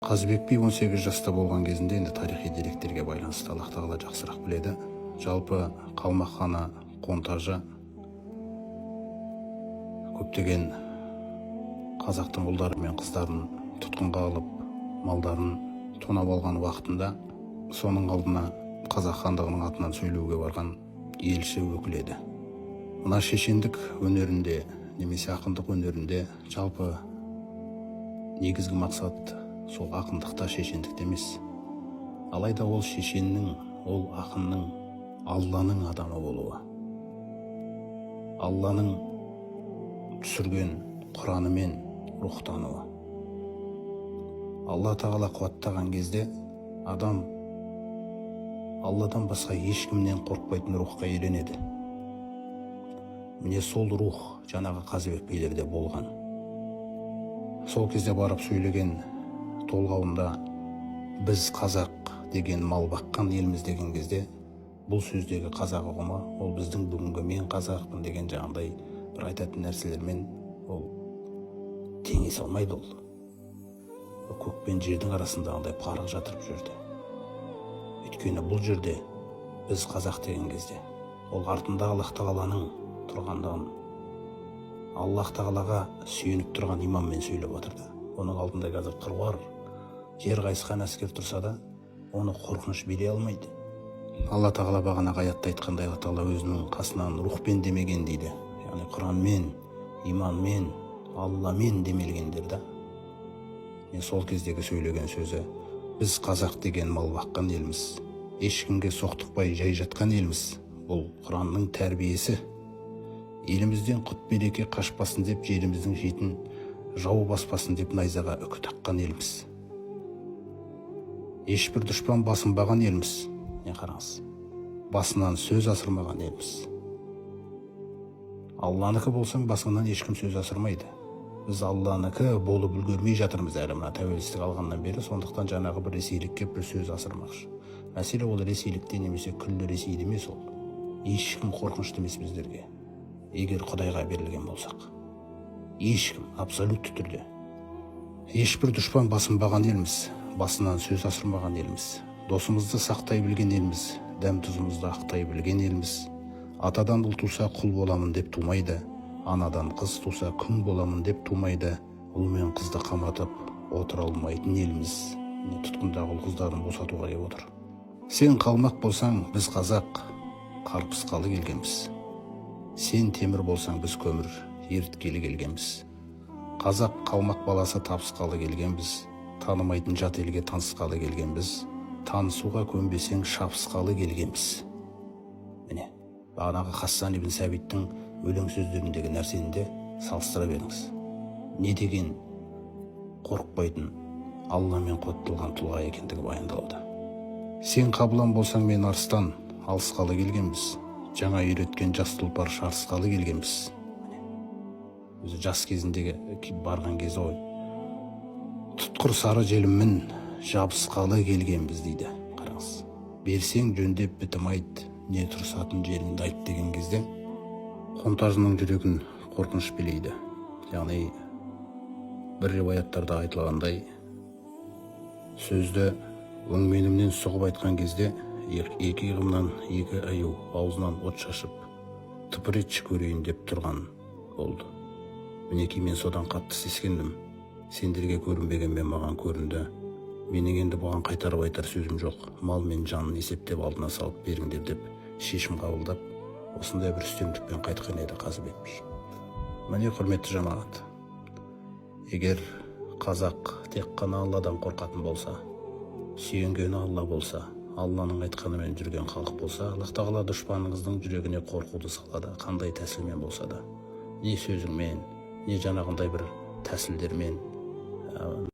Қазыбек би 18 жаста болған кезінде енді тарихи деректерге байланысты Аллах тағала жақсырақ біледі. Жалпы қалмақ ханы Қонтажы көптеген қазақтың ұлдары мен қыздарын тұтқынға алып, малдарын тонап алған уақытында соның алдына қазақ хандығының атынан сөйлеуге барған елші өкіл еді. Мына шешендік өнерінде немесе ақындық өнерінде жалпы негізгі мақсат сол ақындықта, шешендікте емес. Алайда ол шешеннің, ол ақынның Алланың адамы болуы. Алланың түсірген Құранымен рухтануы. Алла тағала қуаттаған кезде адам Алладан басқа ешкімнен қорықпайтын рухқа үйренеді. Міне сол рух жаңағы Қазыбек билерде болған. Сол кезде барып сөйлеген толғауында біз қазақ деген мал баққан елміз деген кезде бұл сөздегі қазақ ұғымы ол біздің бүгінгі мен қазақпын деген жаңағыдай бір айтатын нәрселермен ол теңесе алмайды. Ол көк пен жердің арасындағындай парық жатырып жүрді. Өйткені бұл жерде біз қазақ деген кезде ол артында Аллах тағаланың тұрғандығын, Аллах тағалаға сүйеніп тұрған имаммен сөйлеп отырды. Оның алдында қазір қыруар жер қайысқан әскер тұрса да, оны қорқыныш билей алмайды. Алла тағала бағанағы аятта айтқандай, Алла тағала өзінің қасынан рухпен демеген дейді. Яғни Құранмен, иманмен, Алламен демелгендер да. Мен сол кездегі сөйлеген сөзі, біз қазақ деген мал баққан елміз, ешкімге соқтықпай жай жатқан елміз. Бұл Құранның тәрбиесі. Елімізден құт береке қашпасын деп, жеріміздің жетін жау баспасын деп найзаға үкі таққан елміз. Ешбір дұшпан басынбаған елміз. Не қараңыз, басынан сөз асырмаған елміз. Алланыкі болсаң, басыңнан ешкім сөз асырмайды. Біз Алланыкі болып үлгермей жатырмыз әлі мына тәуелсіздік алғаннан бері. Сондықтан жаңағы бір ресейлікке бір сөз асырмақшы. Мәселе ол ресейлікте немесе күллі ресейде емес ол. Ешкім қорқынышты емес біздерге. Егер Құдайға берілген болсақ, ешкім абсолютті түрде. Ешбір дұшпан басынбаған елміз, басынан сөз асырмаған елміз. Досымызды сақтай білген елміз, дәм тұзымызды ақтай білген елміз. Атадан ұл туса құл боламын деп тумайды, анадан қыз туса күң боламын деп тумайды. Ұл мен қызды қаматып отыра алмайтын елміз. Тұтқындағы ұл қыздарын босатуға кеп отыр. Сен қалмақ болсаң, біз қазақ қарпысқалы келгенбіз. Сен темір болсаң, біз көмір еріткелі келгенбіз. Қазақ қалмақ баласы табысқалы келгенбіз. Танымайтын жат елге танысқалы келгенбіз. Танысуға көнбесең, шапысқалы келгенбіз. Міне, бағанағы Хасан ибн Сәбиттің өлең сөздеріндегі нәрсені де салыстыра беріңіз. Не деген қорықпайтын, Алламен қуатталған тұлға екендігі баяндалуда. Сен қабылан болсаң, мен арыстан алысқалы келгенбіз. Жаңа үйреткен жас тұлпар шарысқалы келгенбіз. Өзі жас кезіндегі барған кезі ғой. Тұтқыр сары желіммін жабысқалы келгенбіз дейді. Қараңыз. Берсең жөндеп бітім айт, не тұрсатын жеріңді айт деген кезде Қонтажының жүрегін қорқыныш билейді. Яғни бір риуаяттарда айтылғандай, сөзді өңменімнен соғып айтқан кезде екі иығымнан екі аю аузынан от шашып тыпыр етші көрейін деп тұрған болды. Мінекей мен содан қатты сескендім. Сендерге көрінбегенмен маған көрінді. Менің енді бұған қайтарып айтар сөзім жоқ. Мал мен жанын есептеп алдына салып беріңдер деп шешім қабылдап, осындай бір үстемдікпен қайтқан еді Қазыбек би. Міне құрметті жамағат, егер қазақ тек қана Алладан қорқатын болса, сүйенгені Алла болса, Алланың айтқанымен жүрген халық болса, Аллах тағала дұшпаныңыздың жүрегіне қорқуды салады, қандай тәсілмен болса да. Не сөзіңмен, не жаңағындай бір тәсілдермен